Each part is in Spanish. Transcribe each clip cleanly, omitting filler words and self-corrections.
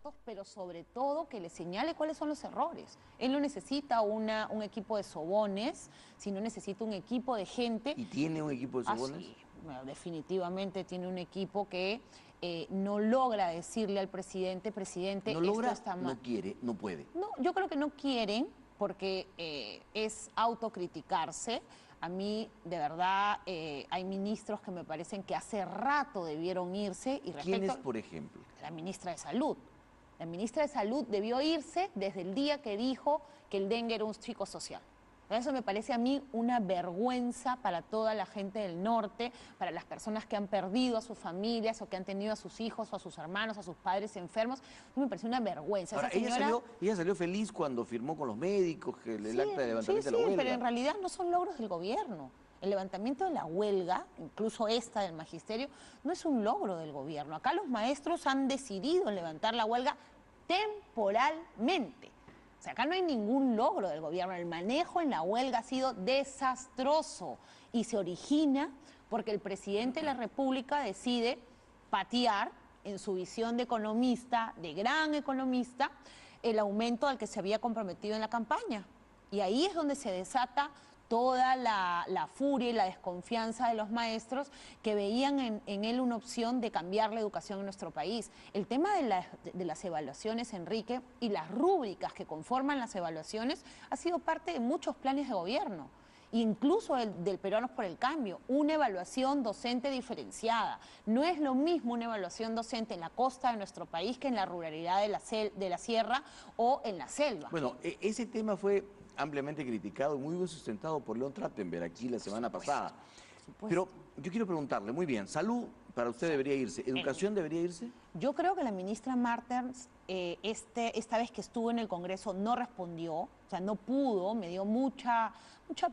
actos, pero sobre todo que le señale cuáles son los errores. Él no necesita un equipo de sobones, sino necesita un equipo de gente. ¿Y tiene un equipo de sobones? Sí, bueno, definitivamente tiene un equipo que no logra decirle al presidente, no logra, esto está mal. No quiere, no puede. No, yo creo que no quieren porque es autocriticarse. A mí, de verdad, hay ministros que me parecen que hace rato debieron irse. Y ¿Quiénes, por ejemplo? La ministra de Salud. La ministra de Salud debió irse desde el día que dijo que el dengue era un psicosocial. Eso me parece a mí una vergüenza para toda la gente del norte, para las personas que han perdido a sus familias o que han tenido a sus hijos o a sus hermanos, a sus padres enfermos. Me parece una vergüenza. Ahora, ella salió feliz cuando firmó con los médicos el acta de levantamiento de la huelga. Sí, pero en realidad no son logros del gobierno. El levantamiento de la huelga, incluso esta del magisterio, no es un logro del gobierno. Acá los maestros han decidido levantar la huelga temporalmente. O sea, acá no hay ningún logro del gobierno. El manejo en la huelga ha sido desastroso y se origina porque el presidente de la República decide patear, en su visión de economista, de gran economista, el aumento al que se había comprometido en la campaña. Y ahí es donde se desata toda la furia y la desconfianza de los maestros que veían en él una opción de cambiar la educación en nuestro país. El tema de las evaluaciones, Enrique, y las rúbricas que conforman las evaluaciones ha sido parte de muchos planes de gobierno, incluso del Peruanos por el Cambio, una evaluación docente diferenciada. No es lo mismo una evaluación docente en la costa de nuestro país que en la ruralidad de la sierra o en la selva. Bueno, ese tema fue ampliamente criticado y muy bien sustentado por León Trachtenberg aquí la semana pasada. Pero yo quiero preguntarle, muy bien, salud para usted debería irse, educación debería irse. Yo creo que la ministra Martens esta vez que estuvo en el Congreso no respondió, o sea, no pudo, me dio mucha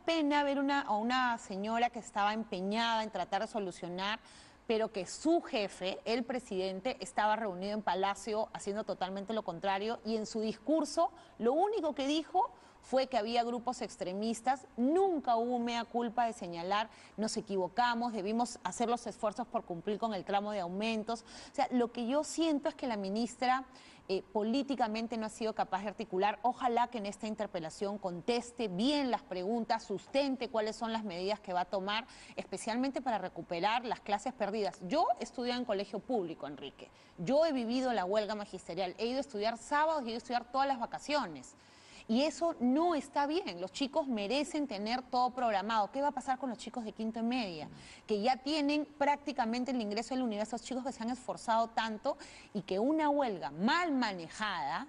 pena ver a una señora que estaba empeñada en tratar de solucionar, pero que su jefe, el presidente, estaba reunido en Palacio haciendo totalmente lo contrario y en su discurso lo único que dijo fue que había grupos extremistas, nunca hubo mea culpa de señalar, nos equivocamos, debimos hacer los esfuerzos por cumplir con el tramo de aumentos. O sea, lo que yo siento es que la ministra políticamente no ha sido capaz de articular. Ojalá que en esta interpelación conteste bien las preguntas, sustente cuáles son las medidas que va a tomar, especialmente para recuperar las clases perdidas. Yo estudié en colegio público, Enrique. Yo he vivido la huelga magisterial, he ido a estudiar sábados y he ido a estudiar todas las vacaciones. Y eso no está bien, los chicos merecen tener todo programado. ¿Qué va a pasar con los chicos de quinto y media? Que ya tienen prácticamente el ingreso del universo, esos chicos que se han esforzado tanto y que una huelga mal manejada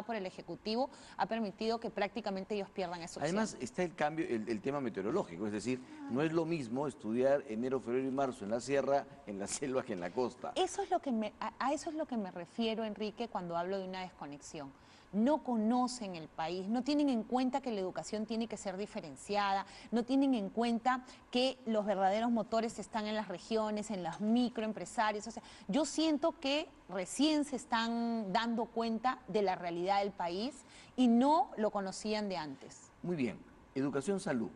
por el Ejecutivo ha permitido que prácticamente ellos pierdan esa opción. Además está el cambio, el tema meteorológico, es decir, no es lo mismo estudiar enero, febrero y marzo en la sierra, en la selva que en la costa. Eso es lo que a eso es lo que me refiero, Enrique, cuando hablo de una desconexión. No conocen el país, no tienen en cuenta que la educación tiene que ser diferenciada, no tienen en cuenta que los verdaderos motores están en las regiones, en los microempresarios. O sea, yo siento que recién se están dando cuenta de la realidad del país y no lo conocían de antes. Muy bien, educación, salud.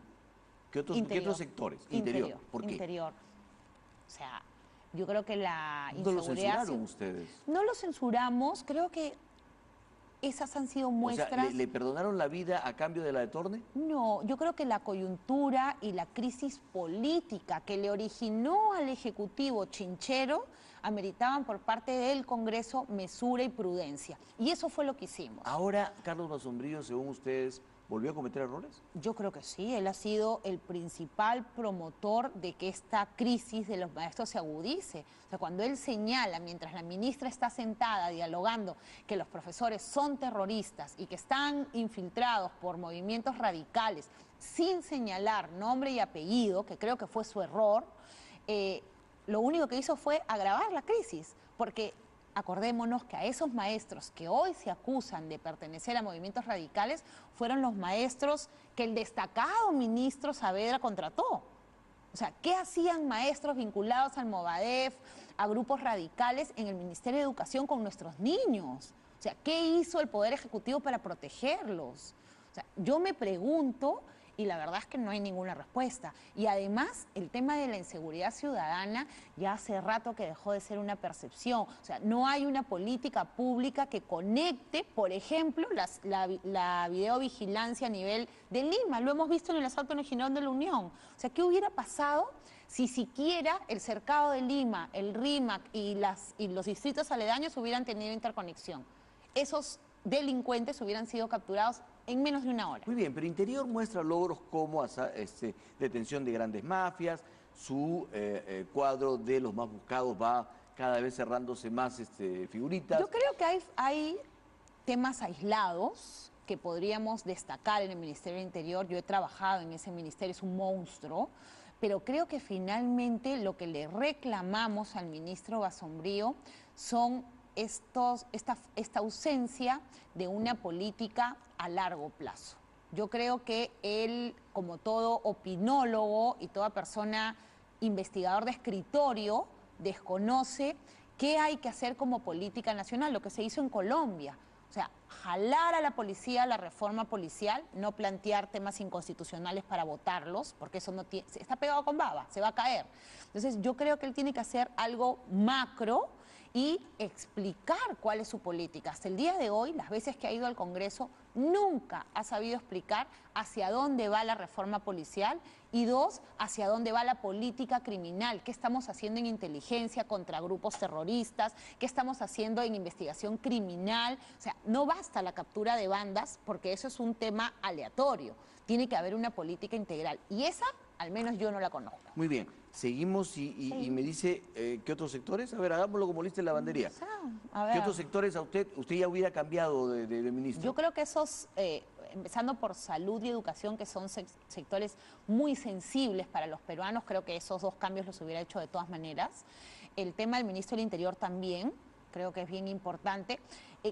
¿Qué otros sectores? Interior. ¿Por qué? Interior. O sea, yo creo que la inseguridad... ¿No lo censuraron ustedes? No lo censuramos, creo que esas han sido muestras... O sea, ¿le perdonaron la vida a cambio de la de Torne? No, yo creo que la coyuntura y la crisis política que le originó al Ejecutivo chinchero ameritaban por parte del Congreso mesura y prudencia. Y eso fue lo que hicimos. Ahora, Carlos Basombrío, según ustedes, ¿volvió a cometer errores? Yo creo que sí, él ha sido el principal promotor de que esta crisis de los maestros se agudice. O sea, cuando él señala, mientras la ministra está sentada dialogando, que los profesores son terroristas y que están infiltrados por movimientos radicales, sin señalar nombre y apellido, que creo que fue su error, lo único que hizo fue agravar la crisis, porque... Acordémonos que a esos maestros que hoy se acusan de pertenecer a movimientos radicales fueron los maestros que el destacado ministro Saavedra contrató. O sea, ¿qué hacían maestros vinculados al Movadef, a grupos radicales en el Ministerio de Educación con nuestros niños? O sea, ¿qué hizo el Poder Ejecutivo para protegerlos? O sea, yo me pregunto y la verdad es que no hay ninguna respuesta. Y además, el tema de la inseguridad ciudadana ya hace rato que dejó de ser una percepción. O sea, no hay una política pública que conecte, por ejemplo, la videovigilancia a nivel de Lima. Lo hemos visto en el asalto en el Girón de la Unión. O sea, ¿qué hubiera pasado si siquiera el cercado de Lima, el RIMAC y los distritos aledaños hubieran tenido interconexión? Esos delincuentes hubieran sido capturados en menos de una hora. Muy bien, pero Interior muestra logros como detención de grandes mafias, su cuadro de los más buscados va cada vez cerrándose más figuritas. Yo creo que hay temas aislados que podríamos destacar en el Ministerio del Interior. Yo he trabajado en ese ministerio, es un monstruo, pero creo que finalmente lo que le reclamamos al ministro Basombrío son esta ausencia de una política a largo plazo. Yo creo que él, como todo opinólogo y toda persona investigador de escritorio, desconoce qué hay que hacer como política nacional, lo que se hizo en Colombia. O sea, jalar a la policía a la reforma policial, no plantear temas inconstitucionales para votarlos, porque eso no está pegado con baba, se va a caer. Entonces, yo creo que él tiene que hacer algo macro y explicar cuál es su política. Hasta el día de hoy, las veces que ha ido al Congreso, nunca ha sabido explicar hacia dónde va la reforma policial y dos, hacia dónde va la política criminal, qué estamos haciendo en inteligencia contra grupos terroristas, qué estamos haciendo en investigación criminal. O sea, no basta la captura de bandas porque eso es un tema aleatorio. Tiene que haber una política integral y esa, al menos yo no la conozco. Muy bien, seguimos y me dice, ¿qué otros sectores? A ver, hagámoslo como lista en lavandería. ¿Qué otros sectores a usted ya hubiera cambiado de ministro? Yo creo que esos, empezando por salud y educación, que son sectores muy sensibles para los peruanos, creo que esos dos cambios los hubiera hecho de todas maneras. El tema del ministro del Interior también, creo que es bien importante.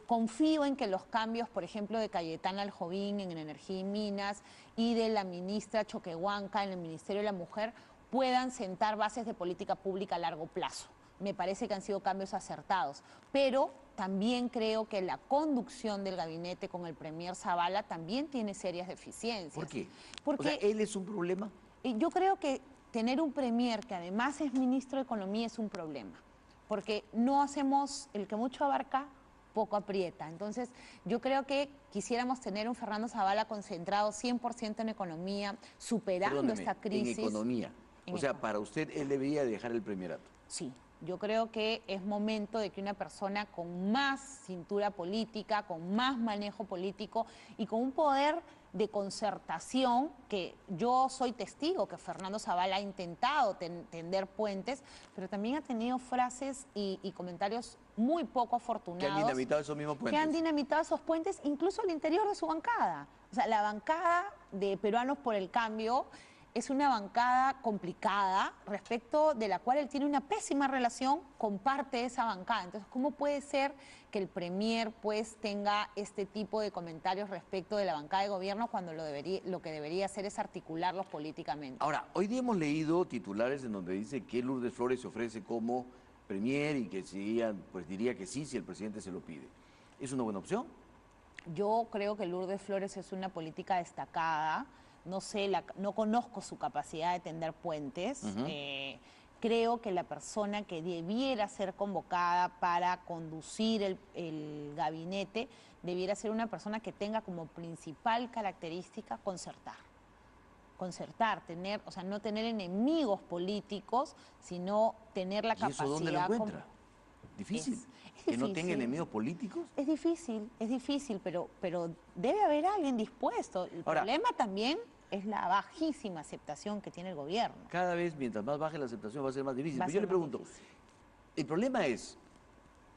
Confío en que los cambios, por ejemplo, de Cayetana Aljovín en Energía y Minas y de la ministra Choquehuanca en el Ministerio de la Mujer puedan sentar bases de política pública a largo plazo. Me parece que han sido cambios acertados, pero también creo que la conducción del gabinete con el premier Zavala también tiene serias deficiencias. ¿Por qué? Porque, o sea, ¿él es un problema? Yo creo que tener un premier que además es ministro de Economía es un problema, porque no hacemos el que mucho abarca, poco aprieta. Entonces, yo creo que quisiéramos tener un Fernando Zavala concentrado 100% en economía, superando esta crisis. En economía. O sea, para usted, él debería dejar el premierato. Sí, yo creo que es momento de que una persona con más cintura política, con más manejo político y con un poder de concertación, que yo soy testigo que Fernando Zavala ha intentado tender puentes, pero también ha tenido frases y comentarios muy poco afortunados. Que han dinamitado esos mismos puentes. Que han dinamitado esos puentes, incluso al interior de su bancada. O sea, la bancada de Peruanos por el Cambio es una bancada complicada respecto de la cual él tiene una pésima relación con parte de esa bancada. Entonces, ¿cómo puede ser que el premier pues tenga este tipo de comentarios respecto de la bancada de gobierno cuando lo que debería hacer es articularlos políticamente? Ahora, hoy día hemos leído titulares en donde dice que Lourdes Flores se ofrece como premier y que pues diría que sí si el presidente se lo pide. ¿Es una buena opción? Yo creo que Lourdes Flores es una política destacada. No sé, no conozco su capacidad de tender puentes. Creo que la persona que debiera ser convocada para conducir el gabinete debiera ser una persona que tenga como principal característica concertar. Concertar, o sea, no tener enemigos políticos, sino tener la capacidad... ¿Y eso dónde lo encuentra? ¿Difícil? Es ¿Que no tenga enemigos políticos? Es difícil, pero debe haber alguien dispuesto. El problema también es la bajísima aceptación que tiene el gobierno. Cada vez, mientras más baje la aceptación, va a ser más difícil. Pero yo le pregunto, ¿el problema es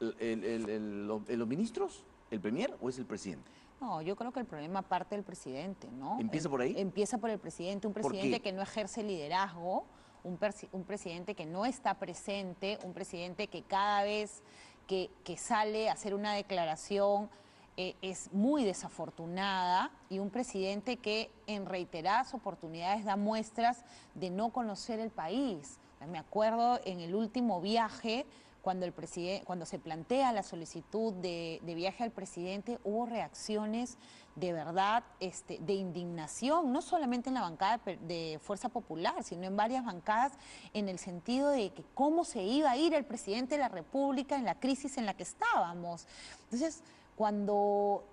los ministros, el premier o es el presidente? No, yo creo que el problema parte del presidente, ¿no? ¿Empieza por ahí? Empieza por el presidente, un presidente que no ejerce liderazgo, un presidente que no está presente, un presidente que cada vez que sale a hacer una declaración es muy desafortunada y un presidente que en reiteradas oportunidades da muestras de no conocer el país. Me acuerdo en el último viaje cuando se plantea la solicitud de viaje al presidente, hubo reacciones de verdad, de indignación, no solamente en la bancada de Fuerza Popular, sino en varias bancadas, en el sentido de que cómo se iba a ir el presidente de la República en la crisis en la que estábamos. Entonces, cuando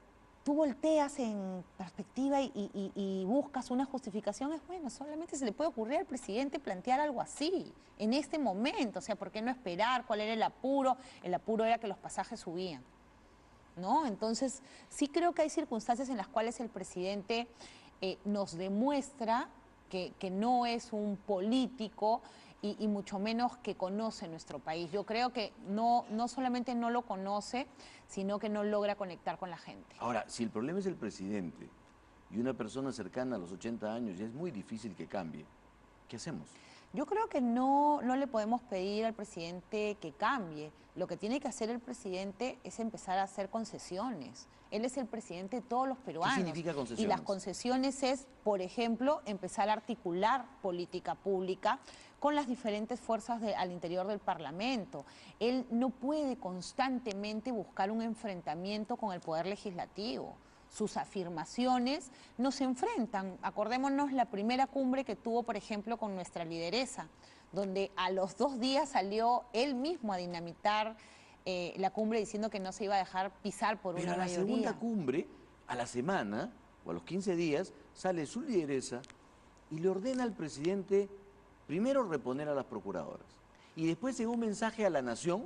tú volteas en perspectiva y buscas una justificación, es bueno, solamente se le puede ocurrir al presidente plantear algo así, en este momento. O sea, ¿por qué no esperar? ¿Cuál era el apuro? El apuro era que los pasajes subían, ¿no? Entonces, sí creo que hay circunstancias en las cuales el presidente nos demuestra que no es un político y mucho menos que conoce nuestro país. Yo creo que no solamente no lo conoce, sino que no logra conectar con la gente. Ahora, si el problema es el presidente y una persona cercana a los 80 años ya es muy difícil que cambie, ¿qué hacemos? Yo creo que no le podemos pedir al presidente que cambie. Lo que tiene que hacer el presidente es empezar a hacer concesiones. Él es el presidente de todos los peruanos. ¿Qué significa concesiones? Y las concesiones es, por ejemplo, empezar a articular política pública con las diferentes fuerzas al interior del Parlamento. Él no puede constantemente buscar un enfrentamiento con el Poder Legislativo. Sus afirmaciones nos enfrentan. Acordémonos la primera cumbre que tuvo, por ejemplo, con nuestra lideresa, donde a los 2 días salió él mismo a dinamitar la cumbre diciendo que no se iba a dejar pisar por una mayoría. Pero a la segunda cumbre, a la semana o a los 15 días, sale su lideresa y le ordena al presidente primero reponer a las procuradoras y después, en un mensaje a la nación,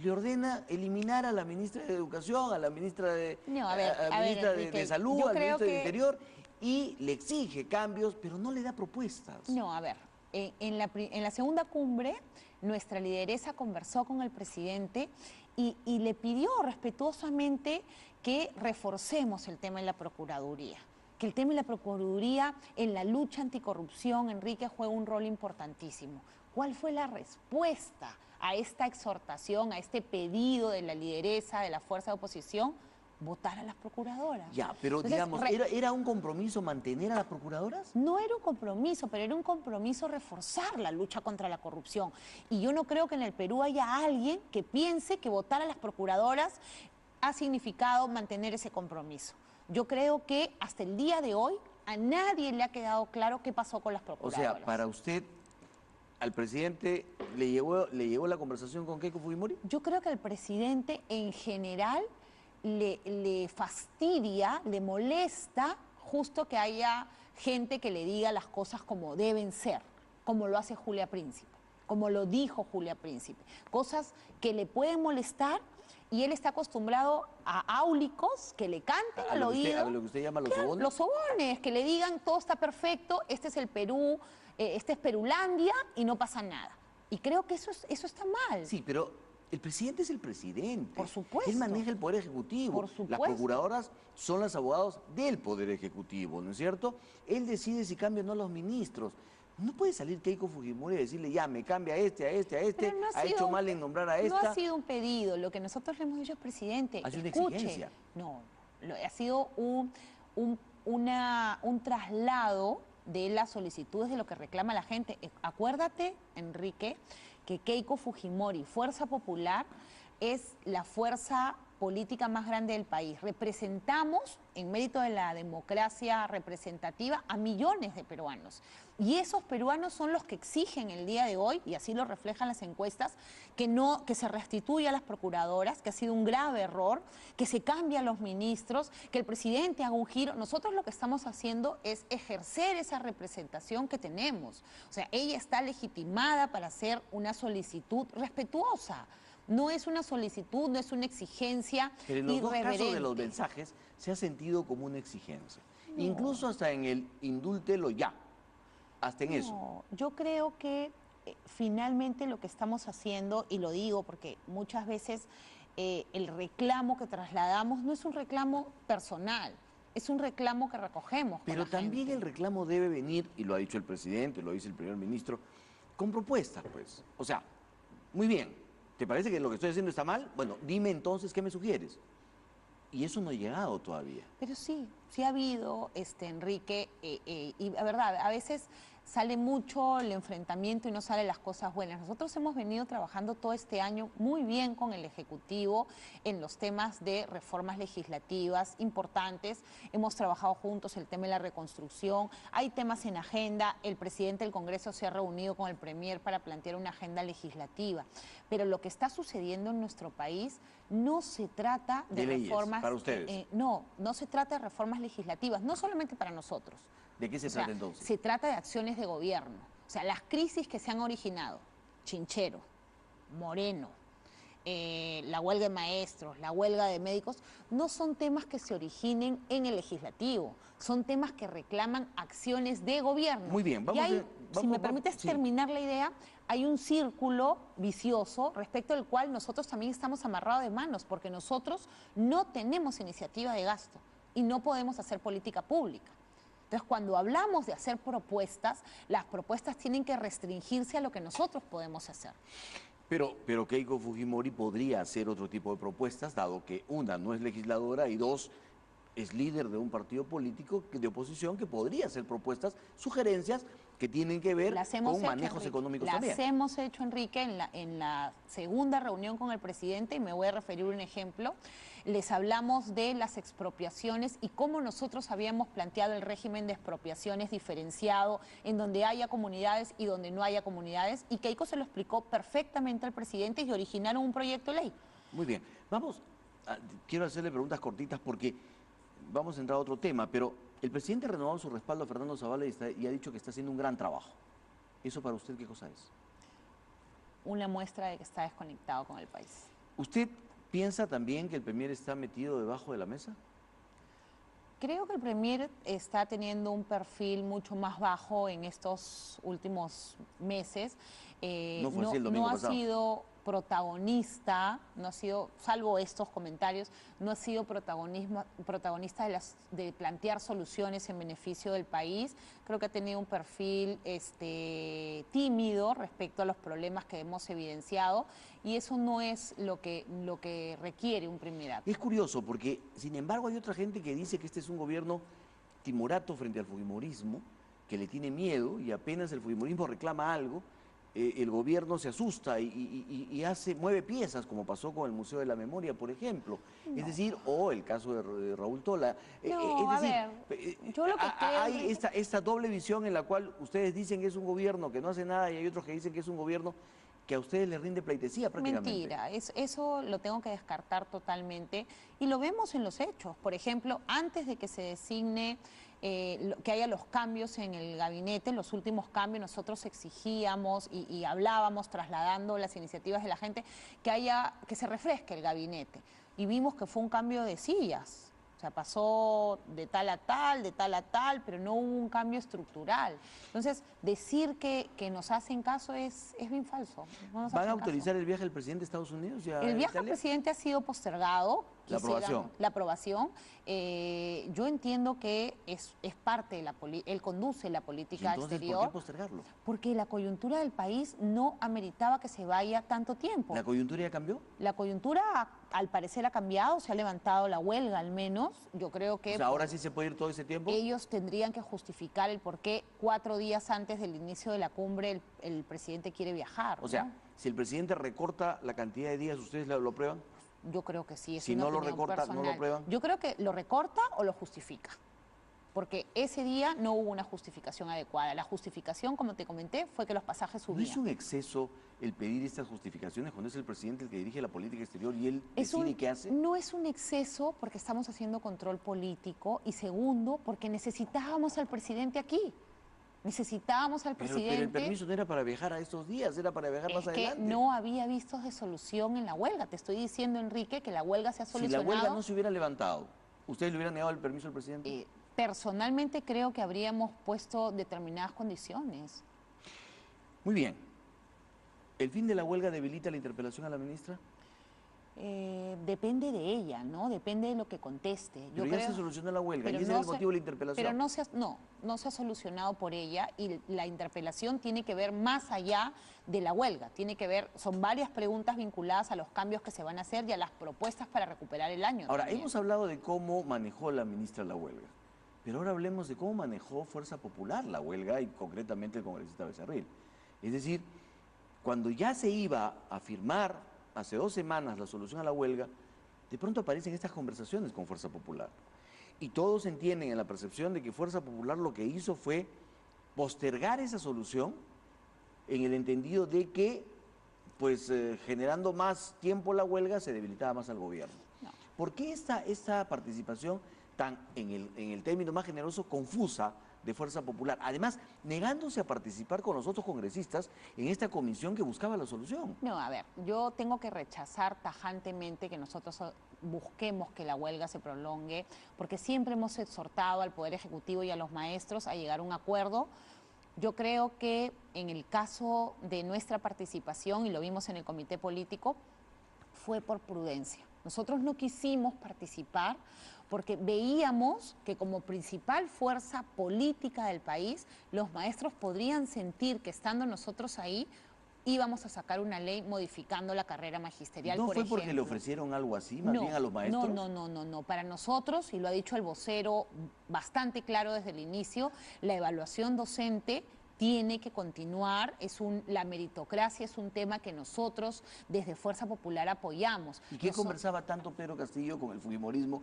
le ordena eliminar a la ministra de Educación, a la ministra de, de Salud, al ministro de Interior, y le exige cambios, pero no le da propuestas. No, a ver, en la segunda cumbre, nuestra lideresa conversó con el presidente y le pidió respetuosamente que reforcemos el tema de la Procuraduría. Que el tema de la Procuraduría en la lucha anticorrupción, Enrique, juega un rol importantísimo. ¿Cuál fue la respuesta a esta exhortación, a este pedido de la lideresa de la fuerza de oposición? Votar a las procuradoras. Ya, pero entonces, digamos, ¿era un compromiso mantener a las procuradoras? No era un compromiso, pero era un compromiso reforzar la lucha contra la corrupción. Y yo no creo que en el Perú haya alguien que piense que votar a las procuradoras ha significado mantener ese compromiso. Yo creo que hasta el día de hoy a nadie le ha quedado claro qué pasó con las procuradoras. O sea, para usted, ¿al presidente le llegó la conversación con Keiko Fujimori? Yo creo que al presidente en general le fastidia, le molesta justo que haya gente que le diga las cosas como deben ser, como lo hace Julia Príncipe, como lo dijo Julia Príncipe. Cosas que le pueden molestar y él está acostumbrado a áulicos que le canten al oído. ¿A lo que usted llama los sobones? Los sobones, que le digan todo está perfecto, este es el Perú, este es Perulandia y no pasa nada. Y creo que eso está mal. Sí, pero el presidente es el presidente. Por supuesto. Él maneja el Poder Ejecutivo. Por supuesto. Las procuradoras son los abogados del Poder Ejecutivo, ¿no es cierto? Él decide si cambian o no los ministros. No puede salir Keiko Fujimori y decirle, ya, me cambia a este, ha hecho mal en nombrar a esta. No ha sido un pedido, lo que nosotros le hemos dicho al presidente, ha sido escuche. Una exigencia. No, ha sido un traslado de las solicitudes de lo que reclama la gente. Acuérdate, Enrique, que Keiko Fujimori, Fuerza Popular, es la fuerza política más grande del país. Representamos, en mérito de la democracia representativa, a millones de peruanos. Y esos peruanos son los que exigen el día de hoy, y así lo reflejan las encuestas, que se restituya a las procuradoras, que ha sido un grave error, que se cambien los ministros, que el presidente haga un giro. Nosotros lo que estamos haciendo es ejercer esa representación que tenemos. O sea, ella está legitimada para hacer una solicitud respetuosa. No es una solicitud, no es una exigencia irreverente. Pero en los dos casos de los mensajes se ha sentido como una exigencia. No. Incluso hasta en el indúltelo ya, hasta en eso. Yo creo que finalmente lo que estamos haciendo, y lo digo porque muchas veces el reclamo que trasladamos no es un reclamo personal, es un reclamo que recogemos. Pero también el reclamo debe venir, y lo ha dicho el presidente, lo dice el primer ministro, con propuestas, pues. O sea, muy bien. ¿Te parece que lo que estoy haciendo está mal? Bueno, dime entonces qué me sugieres. Y eso no ha llegado todavía. Pero sí ha habido, Enrique, y la verdad, a veces sale mucho el enfrentamiento y no salen las cosas buenas. Nosotros hemos venido trabajando todo este año muy bien con el Ejecutivo en los temas de reformas legislativas importantes. Hemos trabajado juntos el tema de la reconstrucción. Hay temas en agenda. El presidente del Congreso se ha reunido con el Premier para plantear una agenda legislativa. Pero lo que está sucediendo en nuestro país no se trata de leyes, reformas. para ustedes. No se trata de reformas legislativas, no solamente para nosotros. ¿De qué se trata entonces? Se trata de acciones de gobierno. O sea, las crisis que se han originado, Chinchero, Moreno, la huelga de maestros, la huelga de médicos, no son temas que se originen en el legislativo, son temas que reclaman acciones de gobierno. Muy bien, si me permites terminar la idea, hay un círculo vicioso respecto al cual nosotros también estamos amarrados de manos, porque nosotros no tenemos iniciativa de gasto y no podemos hacer política pública. Entonces, cuando hablamos de hacer propuestas, las propuestas tienen que restringirse a lo que nosotros podemos hacer. Pero Keiko Fujimori podría hacer otro tipo de propuestas, dado que una, no es legisladora y dos, es líder de un partido político de oposición que podría hacer propuestas, sugerencias que tienen que ver con manejos económicos también. Las hemos hecho, Enrique, en la segunda reunión con el presidente, y me voy a referir a un ejemplo. Les hablamos de las expropiaciones y cómo nosotros habíamos planteado el régimen de expropiaciones diferenciado, en donde haya comunidades y donde no haya comunidades, y Keiko se lo explicó perfectamente al presidente y originaron un proyecto de ley. Muy bien, quiero hacerle preguntas cortitas porque vamos a entrar a otro tema, pero el presidente ha renovado su respaldo a Fernando Zavala y ha dicho que está haciendo un gran trabajo. ¿Eso para usted qué cosa es? Una muestra de que está desconectado con el país. ¿Usted piensa también que el Premier está metido debajo de la mesa? Creo que el Premier está teniendo un perfil mucho más bajo en estos últimos meses. No fue así el domingo pasado. Ha sido protagonista, no ha sido, salvo estos comentarios, no ha sido protagonista de plantear soluciones en beneficio del país. Creo que ha tenido un perfil tímido respecto a los problemas que hemos evidenciado, y eso no es lo que requiere un primerato. Es curioso porque, sin embargo, hay otra gente que dice que este es un gobierno timorato frente al fujimorismo, que le tiene miedo y apenas el fujimorismo reclama algo, el gobierno se asusta y mueve piezas, como pasó con el Museo de la Memoria, por ejemplo. No. Es decir, o el caso de Raúl Tola. No, es decir, a ver, yo lo que creo... Hay esta doble visión en la cual ustedes dicen que es un gobierno que no hace nada y hay otros que dicen que es un gobierno que a ustedes les rinde pleitesía prácticamente. Mentira, eso lo tengo que descartar totalmente y lo vemos en los hechos. Por ejemplo, antes de que se designe, que haya los cambios en el gabinete, los últimos cambios, nosotros exigíamos y hablábamos, trasladando las iniciativas de la gente, que se refresque el gabinete. Y vimos que fue un cambio de sillas. O sea, pasó de tal a tal, pero no hubo un cambio estructural. Entonces, decir que nos hacen caso es bien falso. No ¿Van a autorizar el viaje del presidente de Estados Unidos? El viaje del presidente ha sido postergado. La aprobación. Yo entiendo que es parte de él conduce la política exterior. ¿Por qué postergarlo? Porque la coyuntura del país no ameritaba que se vaya tanto tiempo. ¿La coyuntura ya cambió? La coyuntura al parecer ha cambiado, se ha levantado la huelga al menos. Yo creo que... O sea, ¿ahora sí se puede ir todo ese tiempo? Ellos tendrían que justificar el por qué 4 días antes del inicio de la cumbre el presidente quiere viajar. O sea, si el presidente recorta la cantidad de días, ¿ustedes lo aprueban? Yo creo que sí. Si no lo recorta, personal. ¿No lo aprueban? Yo creo que lo recorta o lo justifica. Porque ese día no hubo una justificación adecuada. La justificación, como te comenté, fue que los pasajes subían. ¿No es un exceso el pedir estas justificaciones cuando es el presidente el que dirige la política exterior y él decide qué hace? No es un exceso porque estamos haciendo control político y segundo, porque necesitábamos al presidente aquí. Necesitábamos al presidente... Pero el permiso no era para viajar a estos días, era para viajar más adelante. Es que no había vistos de solución en la huelga. Te estoy diciendo, Enrique, que la huelga se ha solucionado... Si la huelga no se hubiera levantado, ¿ustedes le hubieran negado el permiso al presidente? Personalmente creo que habríamos puesto determinadas condiciones. Muy bien. ¿El fin de la huelga debilita la interpelación a la ministra? Depende de ella, ¿no? Depende de lo que conteste. Pero ya se solucionó la huelga y ese es el motivo de la interpelación. Pero no se ha solucionado por ella y la interpelación tiene que ver más allá de la huelga. Son varias preguntas vinculadas a los cambios que se van a hacer y a las propuestas para recuperar el año. Ahora, también. hemos hablado de cómo manejó la ministra la huelga, Pero ahora hablemos de cómo manejó Fuerza Popular la huelga y concretamente el congresista Becerril. Es decir, cuando ya se iba a firmar hace 2 semanas la solución a la huelga, de pronto aparecen estas conversaciones con Fuerza Popular. Y todos entienden en la percepción de que Fuerza Popular lo que hizo fue postergar esa solución en el entendido de que, pues, generando más tiempo la huelga, se debilitaba más al gobierno. No. ¿Por qué esta participación tan, en el término más generoso, confusa de Fuerza Popular? Además, negándose a participar con los otros congresistas en esta comisión que buscaba la solución. No, a ver, yo tengo que rechazar tajantemente que nosotros busquemos que la huelga se prolongue, porque siempre hemos exhortado al Poder Ejecutivo y a los maestros a llegar a un acuerdo. Yo creo que en el caso de nuestra participación, y lo vimos en el comité político, fue por prudencia. Nosotros no quisimos participar porque veíamos que como principal fuerza política del país, los maestros podrían sentir que estando nosotros ahí, íbamos a sacar una ley modificando la carrera magisterial, ¿No por fue ejemplo. porque le ofrecieron algo así, más bien a los maestros? No. Para nosotros, y lo ha dicho el vocero bastante claro desde el inicio, la evaluación docente tiene que continuar, la meritocracia es un tema que nosotros desde Fuerza Popular apoyamos. ¿Y qué conversaba tanto Pedro Castillo con el fujimorismo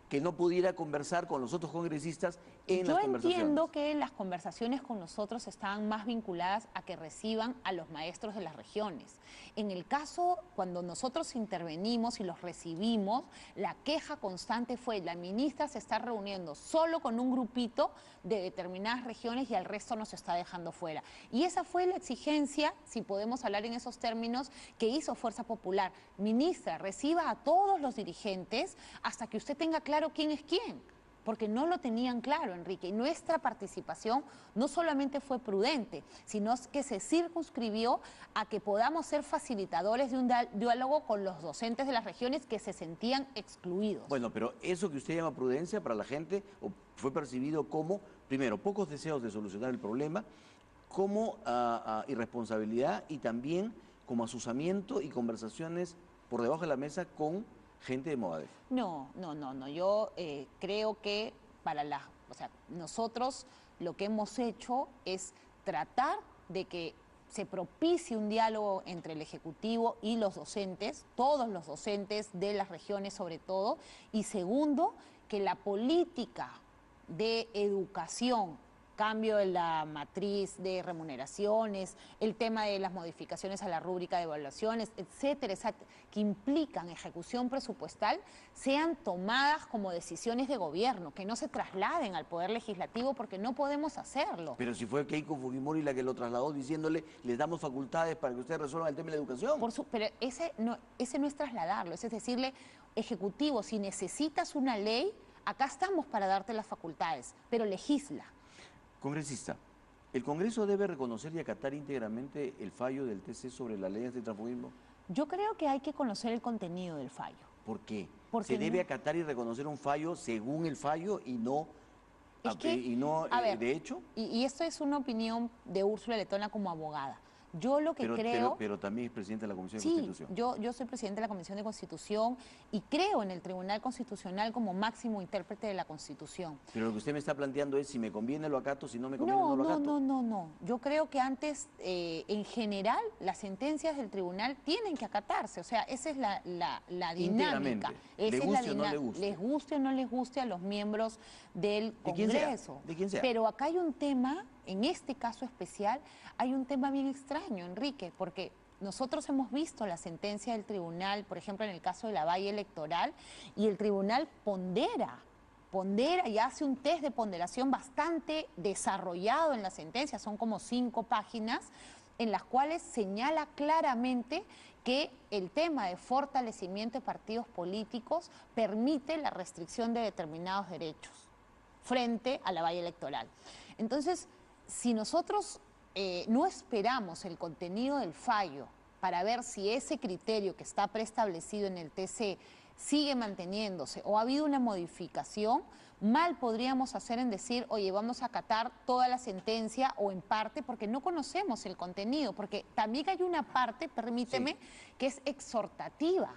que no pudiera conversar con los otros congresistas en las conversaciones? Yo entiendo que las conversaciones con nosotros estaban más vinculadas a que reciban a los maestros de las regiones. En el caso, cuando nosotros intervenimos y los recibimos, la queja constante fue: la ministra se está reuniendo solo con un grupito de determinadas regiones y al resto nos está dejando fuera. Y esa fue la exigencia, si podemos hablar en esos términos, que hizo Fuerza Popular. Ministra, reciba a todos los dirigentes hasta que usted tenga claro quién es quién, porque no lo tenían claro, Enrique. Y nuestra participación no solamente fue prudente, sino que se circunscribió a que podamos ser facilitadores de un diálogo con los docentes de las regiones que se sentían excluidos. Bueno, pero eso que usted llama prudencia para la gente fue percibido como, primero, pocos deseos de solucionar el problema, como irresponsabilidad y también como asusamiento y conversaciones por debajo de la mesa con gente de Movadef. No. Yo creo que nosotros lo que hemos hecho es tratar de que se propicie un diálogo entre el Ejecutivo y los docentes, todos los docentes de las regiones sobre todo, y segundo, que la política de educación, cambio de la matriz de remuneraciones, el tema de las modificaciones a la rúbrica de evaluaciones, etcétera, que implican ejecución presupuestal, sean tomadas como decisiones de gobierno, que no se trasladen al Poder Legislativo, porque no podemos hacerlo. Pero si fue Keiko Fujimori la que lo trasladó diciéndole: les damos facultades para que ustedes resuelvan el tema de la educación. Pero ese no es trasladarlo, es decirle: Ejecutivo, si necesitas una ley, acá estamos para darte las facultades, pero legisla. Congresista, ¿el Congreso debe reconocer y acatar íntegramente el fallo del TC sobre la ley antitransfugismo? Yo creo que hay que conocer el contenido del fallo. ¿Por qué? Porque ¿Se debe acatar y reconocer un fallo según el fallo y no, de hecho? Y esto es una opinión de Úrsula Letona como abogada. Yo lo que creo... Pero también es presidente de la Comisión de Constitución. Yo soy presidente de la Comisión de Constitución y creo en el Tribunal Constitucional como máximo intérprete de la Constitución. Pero lo que usted me está planteando es: si me conviene lo acato, si no me conviene no lo acato. No. Yo creo que antes, en general, las sentencias del tribunal tienen que acatarse. O sea, esa es la dinámica. ¿Le guste o no le guste? Les guste o no les guste a los miembros del Congreso. De quien sea. Pero acá hay un tema, en este caso especial, hay un tema bien extraño, Enrique, porque nosotros hemos visto la sentencia del tribunal, por ejemplo, en el caso de la valla electoral, y el tribunal pondera y hace un test de ponderación bastante desarrollado en la sentencia, son como 5 páginas, en las cuales señala claramente que el tema de fortalecimiento de partidos políticos permite la restricción de determinados derechos frente a la valla electoral. Entonces, si nosotros no esperamos el contenido del fallo para ver si ese criterio que está preestablecido en el TC sigue manteniéndose o ha habido una modificación, mal podríamos hacer en decir: oye, vamos a acatar toda la sentencia o en parte, porque no conocemos el contenido, porque también hay una parte, permíteme, que es exhortativa.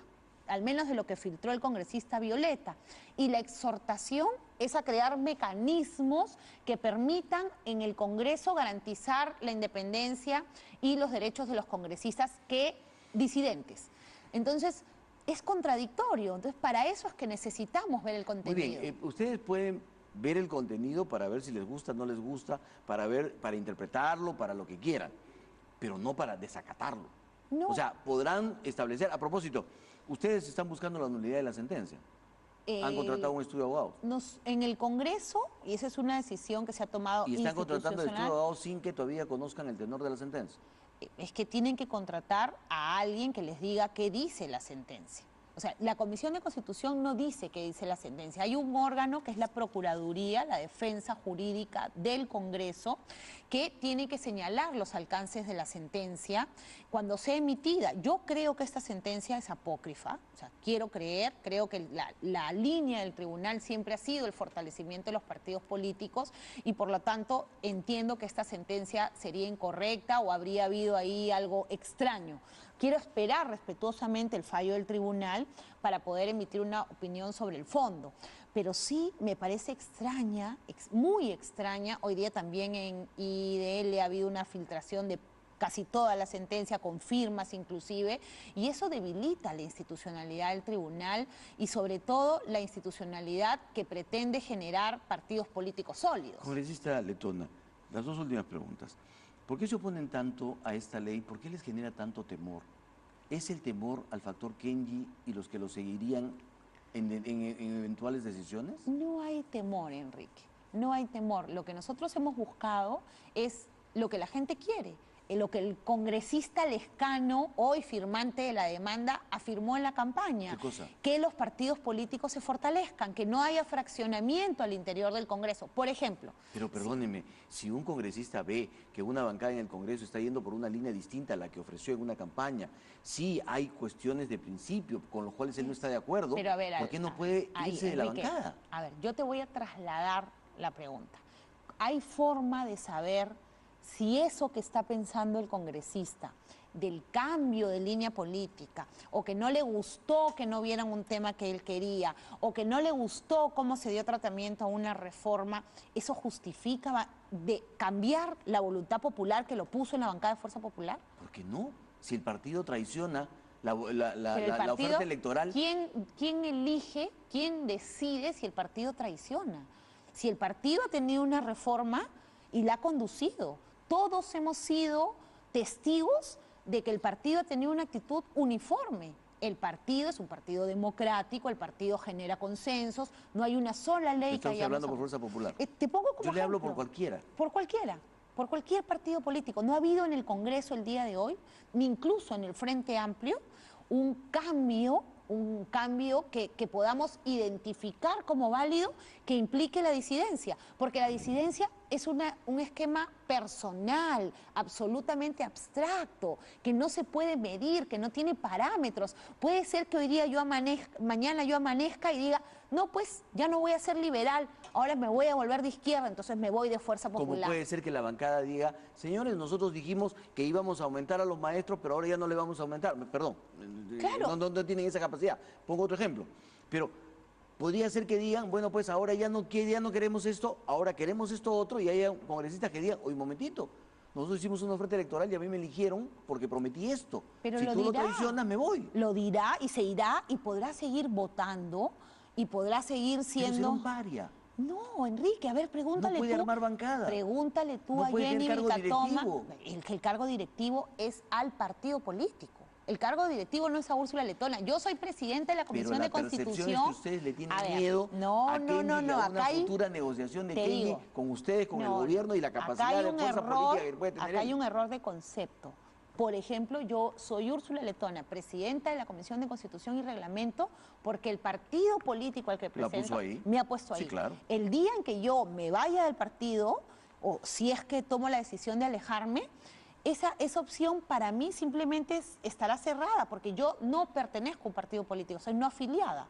al menos de lo que filtró el congresista Violeta. Y la exhortación es a crear mecanismos que permitan en el Congreso garantizar la independencia y los derechos de los congresistas disidentes. Entonces, es contradictorio. Entonces, para eso es que necesitamos ver el contenido. Muy bien, ustedes pueden ver el contenido para ver si les gusta, no les gusta, para interpretarlo, para lo que quieran, pero no para desacatarlo. No. O sea, podrán establecer, a propósito, ustedes están buscando la nulidad de la sentencia. Han contratado un estudio de abogados. En el Congreso, y esa es una decisión que se ha tomado Y están contratando el estudio de institucional, abogados sin que todavía conozcan el tenor de la sentencia. es que tienen que contratar a alguien que les diga qué dice la sentencia. O sea, la Comisión de Constitución no dice qué dice la sentencia. Hay un órgano que es la Procuraduría, la Defensa Jurídica del Congreso, que tiene que señalar los alcances de la sentencia cuando sea emitida. Yo creo que esta sentencia es apócrifa, o sea, creo que la línea del tribunal siempre ha sido el fortalecimiento de los partidos políticos y por lo tanto entiendo que esta sentencia sería incorrecta o habría habido ahí algo extraño. Quiero esperar respetuosamente el fallo del tribunal para poder emitir una opinión sobre el fondo. Pero sí me parece extraña, muy extraña. Hoy día también en IDL ha habido una filtración de casi toda la sentencia, con firmas inclusive, y eso debilita la institucionalidad del tribunal y sobre todo la institucionalidad que pretende generar partidos políticos sólidos. Congresista Letona, las dos últimas preguntas. ¿Por qué se oponen tanto a esta ley? ¿Por qué les genera tanto temor? ¿Es el temor al factor Kenji y los que lo seguirían en eventuales decisiones? No hay temor, Enrique, no hay temor. Lo que nosotros hemos buscado es lo que la gente quiere, lo que el congresista Lescano, hoy firmante de la demanda, afirmó en la campaña. ¿Qué cosa? Que los partidos políticos se fortalezcan, que no haya fraccionamiento al interior del Congreso. Por ejemplo... Pero perdóneme, si un congresista ve que una bancada en el Congreso está yendo por una línea distinta a la que ofreció en una campaña, sí hay cuestiones de principio con los cuales él no está de acuerdo, pero a ver, ¿por qué no puede irse de la Enrique, bancada? A ver, yo te voy a trasladar la pregunta. ¿Hay forma de saber si eso que está pensando el congresista del cambio de línea política, o que no le gustó que no vieran un tema que él quería, o que no le gustó cómo se dio tratamiento a una reforma, eso justifica de cambiar la voluntad popular que lo puso en la bancada de Fuerza Popular? ¿Por qué no? Si el partido traiciona la Partido, oferta electoral... ¿Quién elige, quién decide si el partido traiciona? Si el partido ha tenido una reforma y la ha conducido. Todos hemos sido testigos de que el partido ha tenido una actitud uniforme. El partido es un partido democrático, el partido genera consensos, no hay una sola ley que hayamos... hablando por Fuerza Popular. Te pongo como Yo le hablo ejemplo. por cualquiera. Por cualquiera, por cualquier partido político. No ha habido en el Congreso el día de hoy, ni incluso en el Frente Amplio, un cambio que podamos identificar como válido que implique la disidencia, porque la disidencia es un esquema personal, absolutamente abstracto, que no se puede medir, que no tiene parámetros. Puede ser que hoy día mañana yo amanezca y diga, no, pues ya no voy a ser liberal, ahora me voy a volver de izquierda, entonces me voy de Fuerza Popular. Como puede ser que la bancada diga, señores, nosotros dijimos que íbamos a aumentar a los maestros, pero ahora ya no le vamos a aumentar. Perdón, Claro. no tienen esa capacidad. Pongo otro ejemplo. Pero podría ser que digan, bueno, pues ahora ya no queremos esto, ahora queremos esto otro, y haya congresistas que digan, oye, un momentito, nosotros hicimos una oferta electoral y a mí me eligieron porque prometí esto. Pero si lo tú dirá, lo traicionas, me voy. Lo dirá y se irá y podrá seguir votando y podrá seguir Pero será siendo... un paria. No, Enrique, a ver, pregúntale No puede tú. armar bancada. Pregúntale tú No a puede tener Jenny cargo Vilcatoma. directivo. El cargo directivo es al partido político. El cargo directivo no es a Úrsula Letona. Yo soy presidenta de la Comisión de Constitución. Pero la percepción es que ustedes le tienen A ver, miedo a Kenji y a acá una hay- futura negociación de te Kenji digo, con ustedes, con el no, gobierno y la acá capacidad hay de un fuerza error, política que puede tener acá hay él. un error de concepto. Por ejemplo, yo soy Úrsula Letona, presidenta de la Comisión de Constitución y Reglamento, porque el partido político al que ¿La puso presento ahí? me ha puesto ahí. Sí, claro. El día en que yo me vaya del partido, o si es que tomo la decisión de alejarme, esa opción para mí simplemente estará cerrada, porque yo no pertenezco a un partido político, soy no afiliada.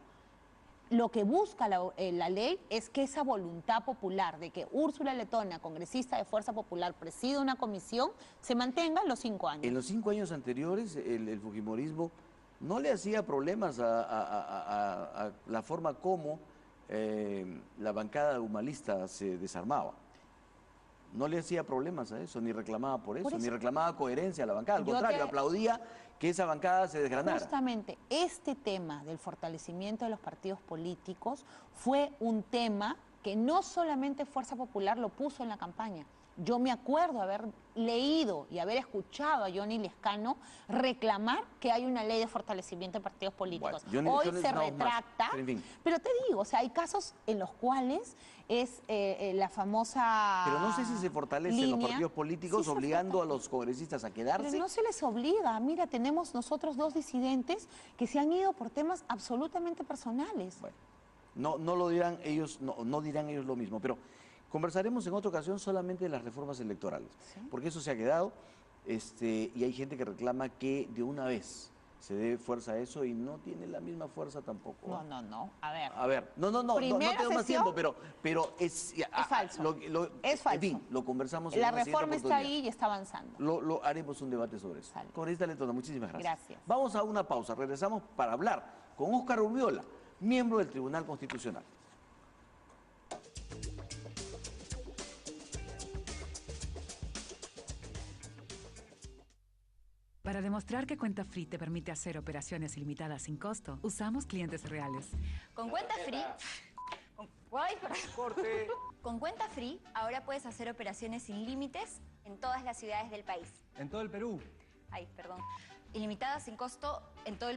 Lo que busca la ley es que esa voluntad popular de que Úrsula Letona, congresista de Fuerza Popular, presida una comisión, se mantenga en los 5 años. En los 5 años anteriores, el fujimorismo no le hacía problemas a la forma como la bancada humanista se desarmaba. No le hacía problemas a eso, ni reclamaba por eso, ni reclamaba coherencia a la bancada. Al contrario, aplaudía que esa bancada se desgranara. Justamente este tema del fortalecimiento de los partidos políticos fue un tema que no solamente Fuerza Popular lo puso en la campaña. Yo me acuerdo haber leído y haber escuchado a Johnny Lescano reclamar que hay una ley de fortalecimiento de partidos políticos. Bueno, hoy se retracta, pero te digo, o sea, hay casos en los cuales es la famosa Pero no sé si se fortalecen los partidos políticos obligando a los congresistas a quedarse. Pero no se les obliga. Mira, tenemos nosotros 2 disidentes que se han ido por temas absolutamente personales. Bueno, no lo dirán ellos, no dirán ellos lo mismo, pero conversaremos en otra ocasión solamente de las reformas electorales, ¿sí? Porque eso se ha quedado, y hay gente que reclama que de una vez se dé fuerza a eso y no tiene la misma fuerza tampoco. No, a ver. No tengo más tiempo, pero es falso. Es falso. En fin, lo conversamos en la reforma está ahí y está avanzando. Lo haremos un debate sobre eso. Congresista Letona, muchísimas gracias. Gracias. Vamos a una pausa, regresamos para hablar con Óscar Urbiola, miembro del Tribunal Constitucional. Para demostrar que Cuenta Free te permite hacer operaciones ilimitadas sin costo, usamos clientes reales. Con Cuenta Free... Con Cuenta Free, ahora puedes hacer operaciones sin límites en todas las ciudades del país. En todo el Perú. Ilimitadas sin costo en todo el